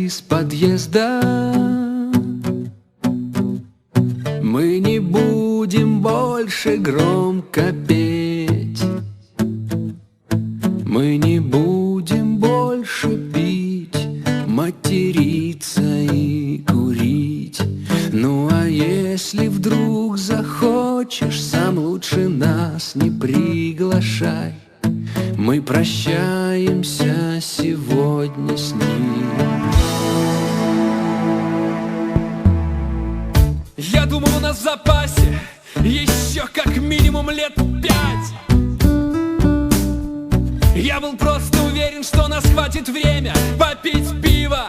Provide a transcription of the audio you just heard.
из подъезда. Мы не будем больше громко петь, мы не будем больше пить, материться и курить. Ну а если вдруг захочешь, сам лучше нас не приглашай. Мы прощаемся сегодня с ним. Я думал, у нас в запасе еще как минимум лет 5. Я был просто уверен, что нас хватит время попить пиво